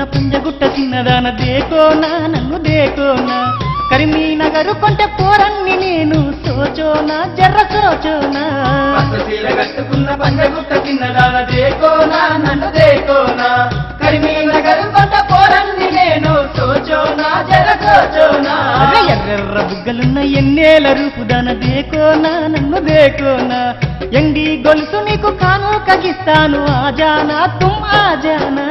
కట్టుకున్న పంజగుట్ట చిన్నదాన దేకోనా నన్ను దేకోనా కరీంనగర్ కొంటె పోరన్ని నేను సోచోనా జర్ర సోచోనా పచ్చసీర కట్టుకున్న పంజగుట్ట చిన్నదాన దేకోనా నన్ను దేకోనా కరీంనగర్ కొంటె పోరన్ని నేను సోచోనా జర్ర సోచోనా ఎర్రెర్ర బుగ్గలున్న ఎన్నేల రూపుదాన దేకోనా నన్ను దేకోనా ఎండి గొలుసు నీకు కాను కగిస్తాను ఆజానా తుమ్ ఆజానా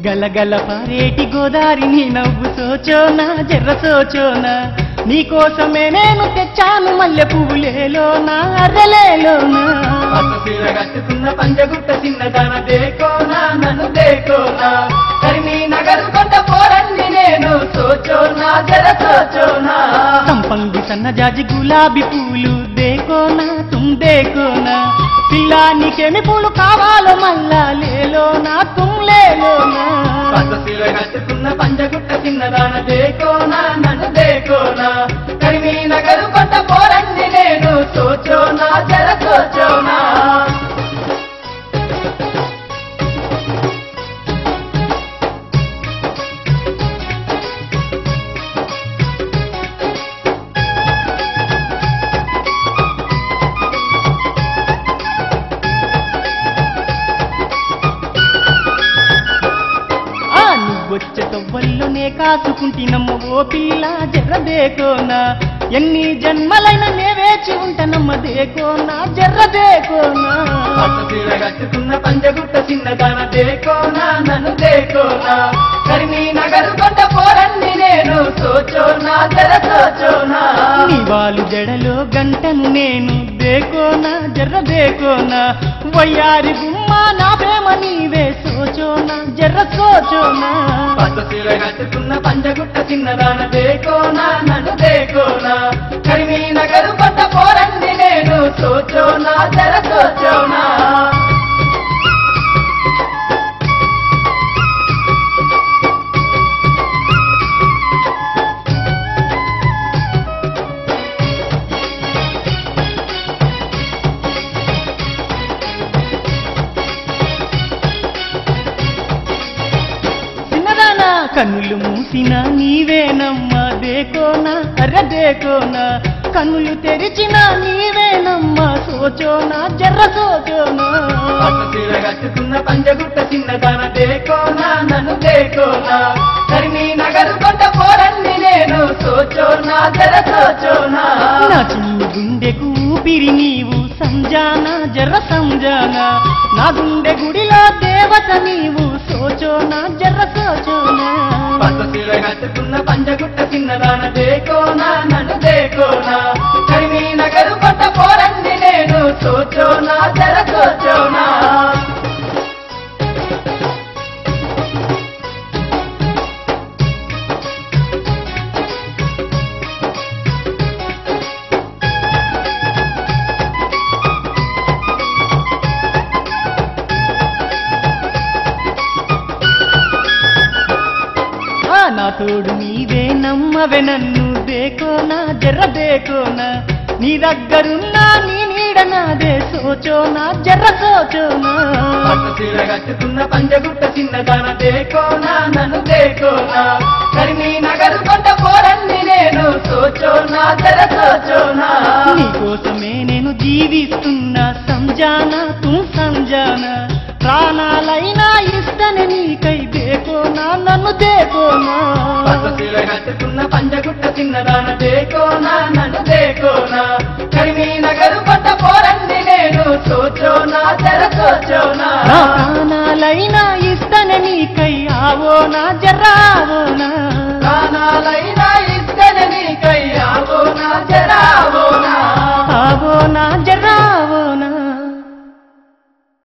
గలగల పారేటి గోదారి నీ నవ్వు సోచోనా జర్ర సోచోనా నీకోసమే నేను తెచ్చాను మల్లె పువ్వులేలోనా అర్రలేలోనా పచ్చసీర కట్టుకున్న పంజగుట్ట చిన్నదాన దేకోనా నన్ను దేకోనా కరీంనగర్ కొంటె పోరన్ని నేను సోచోనా జర సోచోనా సంపంగి సన్నజాజి గులాబీ పూలు దేకోనా తుమ్ దేకోనా పిల్లా నీకేమి పూలు కావాలో మల్లా లేలోనా తుమ్ లేలోనా పచ్చసీర కట్టుకున్న పంజగుట్ట చిన్నదాన దేకోనా నన్ను దేకోనా కరీంనగర్ కొంటె పోరన్ని నేను సోచోనా జర సోచోనా వచ్చే తవ్వల్లోనే కాసుకుంటినమ్మ ఓ పిల్ల జర్ర దేకోనా ఎన్ని జన్మలైనా నే వేచి ఉంటానమ్మ దేకోనా జర్ర దేకోనా పచ్చసీర కట్టుకున్న పంజగుట్ట చిన్నదాన దేకోనా నన్ను దేకోనా కరీంనగర్ కొంటె పోరన్ని నేను సోచోనా జర సోచోనా నీ వాలు జడలో గంటను నేను దేకోనా జర్ర దేకోనా వయ్యారి గుమ్మ నా ప్రేమ నీవే సోచోనా జర్ర సోచోనా పచ్చసీర కట్టుకున్న పంజగుట్ట చిన్నదాన దేకోనా నన్ను దేకోనా కరీంనగర్ కొంటె పోరన్ని నేను సోచోనా జర సోచోనా కన్నులు మూసిన నీవేనమ్మా దేకోనా అర్ర దేకోనా కన్నులు తెరిచిన నీవేనమ్మా సోచోనా జర్ర సోచోనా పచ్చసీర కట్టుకున్న పంజగుట్ట చిన్నదాన దేకోనా నన్ను దేకోనా కరీంనగర్ కొంటె పోరన్ని నేను సోచోనా జర సోచోనా నా చిన్ని గుండెకు ఊపిరి నీవు సంజానా జర్ర సంజానా నా గుండె గుడిలో దేవత నీవు సోచోనా జర్ర సోచోనా పచ్చసీర కట్టుకున్న పంజగుట్ట చిన్నదాన దేకోనా నన్ను దేకోనా కరీంనగర్ కొంటె పోరన్ని నేను సోచోనా జర సోచోనా నా తోడు నీవే నమ్మవే నన్ను దేకోనా జర్ర దేకోనా నీ దగ్గరున్నా నీ నీడ నాదే సోచోనా జర్ర సోచోనా పచ్చసీర కట్టుకున్న పంజగుట్ట చిన్నదాన దేకోనా నన్ను దేకోనా కరీంనగర్ కొంటె పోరన్ని నేను సోచోనా జర సోచోనా నీకోసమే నేను జీవిస్తున్నా సంజానా తుమ్ సంజానా ప్రాణాలైనా ఇస్తని నీకై దేకోనా నన్ను దేకోనా పచ్చసీర కట్టుకున్న పంజగుట్ట చిన్నదాన దేకోనా నన్ను దేకోనా